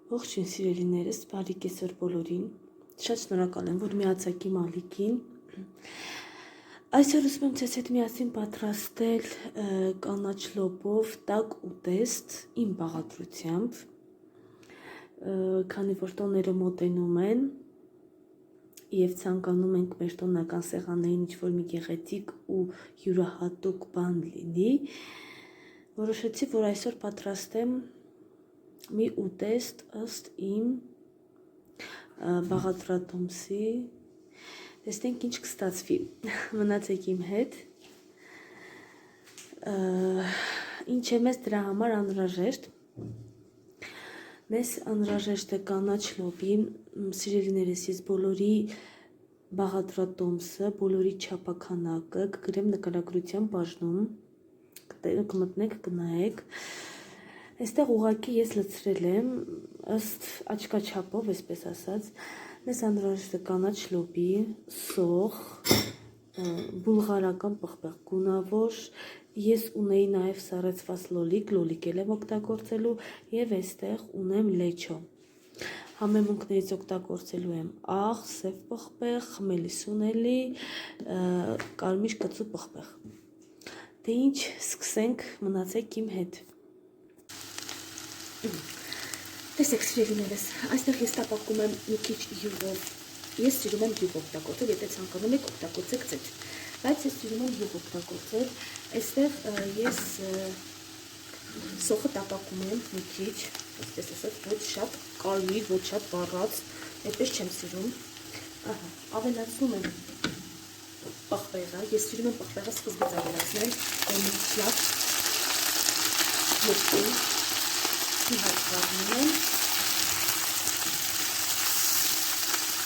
Ողջույն սիրելիներս, բարի կեսօր բոլորին, շատ շնորհակալ եմ, որ միացաք իմ ալիքին։ Այսօր ուզում եմ ձեզ հետ միասին պատրաստել կանաչ լոբով տաք ուտեստ իմ բաղադրությամբ, քանի որ տոները մոտենում են և ցանկանում ենք մեր տոնական սեղաններին ինչ-որ մի գեղեցիկ ու յուրահատուկ բան լինի, որոշեցի, որ այսօր պատրաստեմ մի ուտեստ ըստ իմ բաղադրատոմսի, տեսնենք ինչ կստացվի, մնացեք իմ հետ, ինչ է մեզ դրա համար անհրաժեշտ, մեզ անհրաժեշտ է կանաչ լոբի, սիրելիներս, ես բոլորի բաղադրատոմսը, բոլորի չափաքանակը կգրեմ նկարագրության բաժնում, կմտնեք, կնայեք, այստեղ ուղղակի ես լցրել եմ ըստ աչքաչափով, այսպես ասած, մեզ անհրաժեշտ է կանաչ լոբի, սոխ, բուլղարական պղպեղ գունավոր, ես ունեի նաև սառեցված լոլիկ էլ եմ օգտագործելու և այստեղ ունեմ լեչո։ Համեմունքներից օգտագործելու եմ աղ, սև պղպեղ, խմելի սունելի, կարմիր կծու պղպեղ։ Դե ինչ, սկսենք, մնացեք իմ հետ։ Տեսեք սիրելիներս, այստեղ ես տապակում եմ մի քիչ յուղով, ես սիրում եմ յուղ օգտագործել, եթե ցանկանում եք օգտագործեք ձեթ, բայց ես սիրում եմ յուղ օգտագործել, այստեղ ես սոխը տապակում եմ մի քիչ, այսպես ասած, ոչ շատ կարմիր, ոչ շատ վառած, այդպես չեմ սիրում, ավելացնում եմ պղպեղը, ես սիրում եմ պղպեղը սկզբից ավելացնել, որ մի քիչ լավ ետքին մի հատ խառնում եմ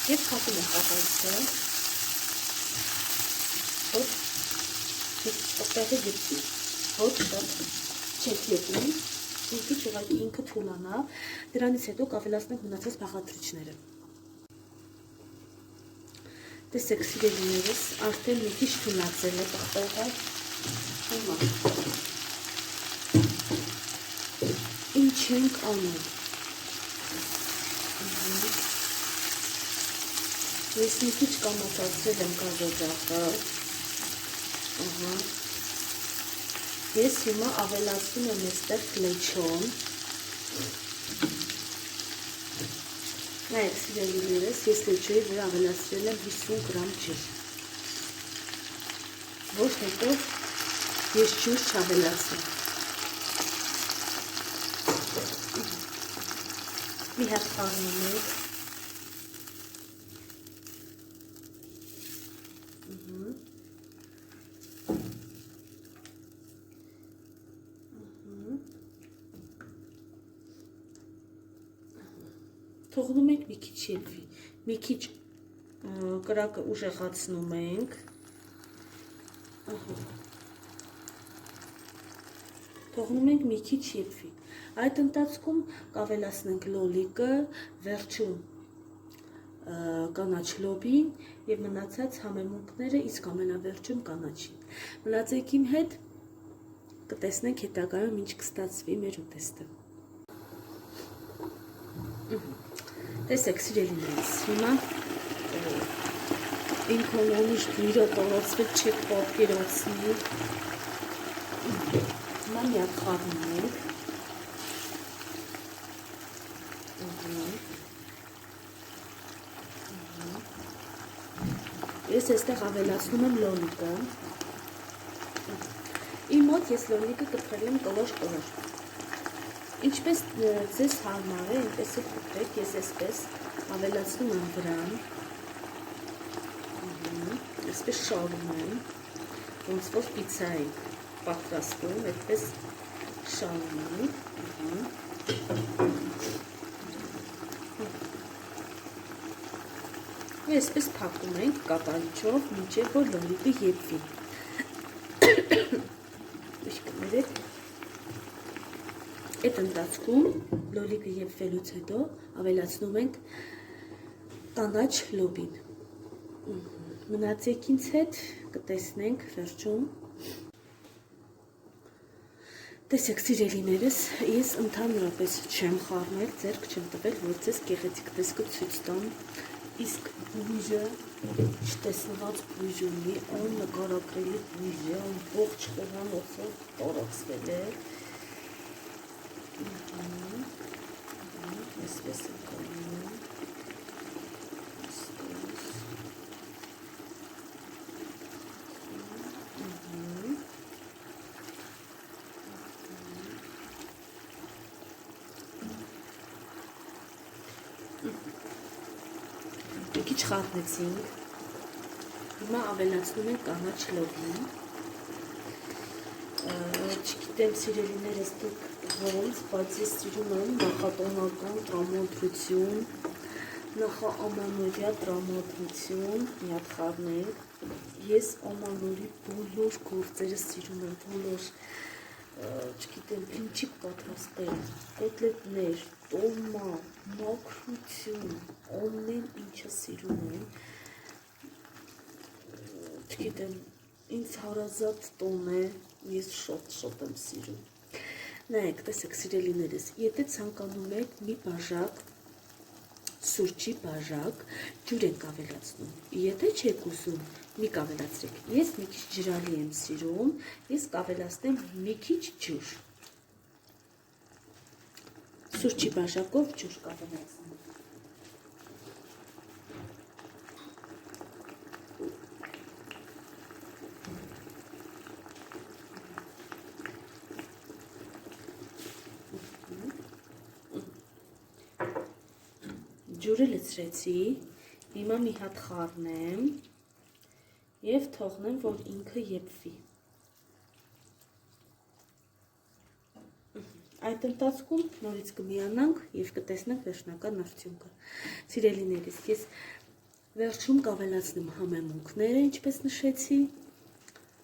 և փակում եմ կատարիչը, որ պղպեղը գծի, ոչ շատ չեք ետում, մի քիչ ուղղակի ինքը թուլանա, դրանից հետո կավելացնենք մնացած բաղադրիչները։ Տեսեք սիրելիներս, արդեն մի քիչ թուլացել է պղպեղը, հիմա ինչ ենք անում։ Ես մի քիչ կամացացրել եմ կազոջախը, ես հիմա ավելացնում եմ այստեղ լեչոն, նայեք սիրելիներս, ես լեչոյի վրա ավելացրել եմ 50 գրամ ջուր, որ հետո ես ջուր չավելացնեմ։ Մի հատ խառնում ենք, թողնում ենք մի քիչ ելվի, մի քիչ կրակը ուժեղացնում ենք, թողնում ենք մի քիչ ելվի, այդ ընթացքում կավելացնենք լոլիկը, վերջում կանաչ լոբին և մնացած համեմունքները իսկ ամենավերջում կանաչին։ Մնացեք իմ հետ, կտեսնենք հետագայում ինչ կստացվի մեր ուտեստը։ Տեսեք սիրելիներս, հիմա ինքոնոնիշ դույրը տորոցվել չեք պատկերացնի, հիմա մի հատ խառնում ենք, ես այստեղ ավելացնում եմ լոլիկը, իմ մոտ ես լոլիկը կտրել եմ կլոր, ինչպես ձեզ հարմար է, այնպես է կտրեք, ես այսպես ավելացնում եմ վրան, այսպես շարում եմ, ոնց որ պիցա է պատրաստում, այդպես շարում եմ, ու այսպես փակում ենք կատարիչով, մինչև որ լոլիկը եփվի։ Այդ ընթացքում լոլիկը եփվելուց հետո ավելացնում ենք կանաչ լոբին։ Մնացեք ինձ հետ, կտեսնենք վերջում։ Տեսեք սիրելիներս, ես ընդհանրապես չեմ խառնել, ձեռք չեմ տվել, որ ձեզ գեղեցիկ տեսքը ցույց տամ, իսկ բույրը չտեսնված բույր ունի, ան նկարագրելի բույր է, ան ողջ խոհանոցը տարածվել է, այսպես եմ կանում, մի քիչ խառնեցինք, հիմա ավելացնում ենք կանաչ լոբին, չգիտեմ սիրելիներս դուք ոնց, բայց ես սիրում եմ նախատոնական տրամադրություն, նախաամանորյա տրամադրություն, մի հատ խառնենք, ես ամանորի բոլոր գործերը սիրում եմ, բոլոր, չգիտեմ, ինչի պատրաստել, կոտլետներ, տոլմա, մաքրություն, ամեն ինչը սիրում եմ, չգիտեմ, ինձ հարազատ տոն է, ես շատ եմ սիրում։ Նայեք, տեսեք սիրելիներս, եթե ցանկանում եք մի բաժակ, սուրճի բաժակ, ջուր ենք ավելացնում, եթե չեք ուզում, մի կավելացրեք, ես մի քիչ ջրալի եմ սիրում, ես կավելացնեմ մի քիչ ջուր, սուրճի բաժակով ջուր կավելացնեմ։ Ջուրը լցրեցի, հիմա մի հատ խառնեմ և թողնեմ, որ ինքը եփվի։ Այդ ընթացքում նորից կմիանանք և կտեսնենք վերջնական արդյունքը։ Սիրելիներիս, ես վերջում կավելացնեմ համեմունքները, ինչպես նշեցի,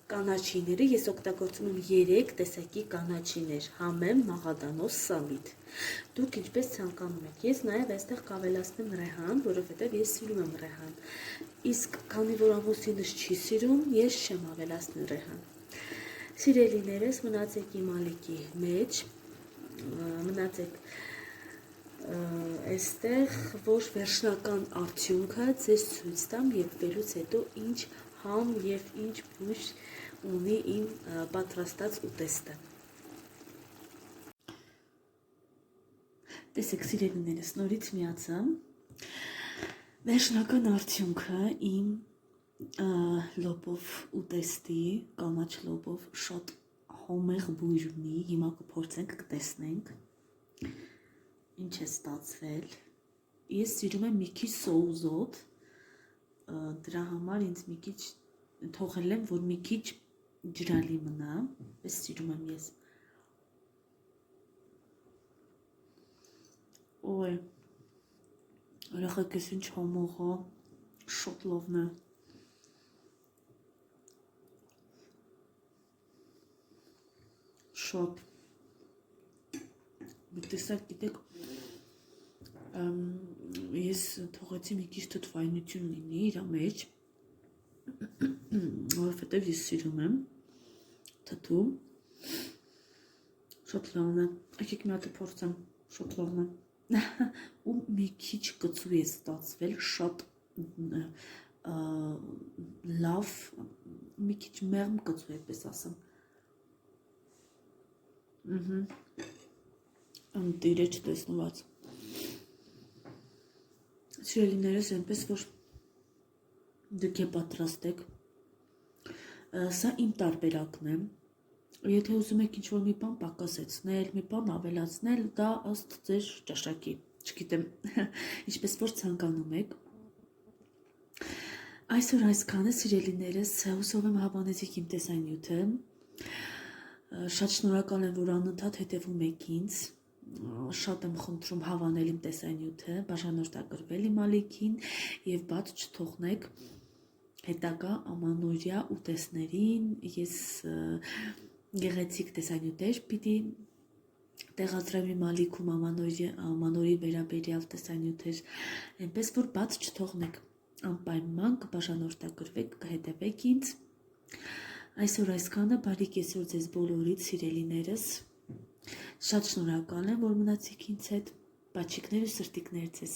կանաչիները, ես օգտագործում եմ 3 տեսակի կանաչիներ, համեմ, մաղադանոս, սալիդ։ Դուք ինչպես ցանկանում եք, ես նաև այստեղ կավելացնեմ ռեհան, որովհետև ես սիրում եմ ռեհան, իսկ քանի որ ամուսինս չի սիրում, ես չեմ ավելացնի ռեհան։ Սիրելիներս, մնացեք իմ ալիքի մեջ, մնացեք այստեղ, որ վերջնական արդյունքը ձեզ ցույց տամ և բերուց հետո ինչ համ և ինչ բույր ունի իմ պատրաստած ուտեստը։ Տեսեք սիրելիներս, նորից միացամ, վերջնական արդյունքը իմ լոբով ուտեստի, կանաչ լոբով շատ համեղ բույր ունի, հիմա կփորձենք, կտեսնենք, ինչ է ստացվել, ես սիրում եմ մի քիչ սոուզոտ, դրա համար ինձ մի քիչ թողել եմ, որ մի քիչ ջրալի մնա, պես սիրում եմ ես։ Ոյ, երեխեք ես ինչ համող է, շատ լավն է։ Շատ։ Տեսակ գիտեք, ես թողեցի մի քիչ թթվայնություն լինի իր մեջ, որովհետև ես սիրում եմ թթու, շատ լավն է, եկեք մի հատ փորձեմ, շատ լավն է, ու մի քիչ կծու է ստացվել, շատ լավ, մի քիչ մեղմ կծու է, պես ասեմ, տիրե չտեսնված, սիրելիներս այնպես, որ դուք է պատրաստեք, սա իմ տարբերակն է, եթե ուզում եք ինչ-որ մի բան պակասեցնել, մի բան ավելացնել, դա ըստ ձեր ճաշակի, չգիտեմ, ինչպես որ ցանկանում եք։ Այսօր այսքանը սիրելիներս, հուսով եմ հավանեցիք իմ տեսանյութը, շատ շնորհակալ եմ, որ անընդհատ հետևում եք ինձ, շատ եմ խնդրում հավանել իմ տեսանյութը, բաժանորդագրվել իմ ալիքին և բաց չթողնեք հետագա ամանորյա ուտեստներին, ես գեղեցիկ տեսանյութեր պիտի տեղադրեմ իմ ալիքում ամանորի վերաբերյալ տեսանյութեր, այնպես որ բաց չթողնեք, անպայման կբաժանորդագրվեք, կհետևեք ինձ։ Այսօր այսքանը, բարի կեսօր ձեզ բոլորից, սիրելիներս, Շատ շնորհակալ եմ, որ մնացիք ինձ հետ։ Բաչիկներ ու սրտիկներ ձեզ։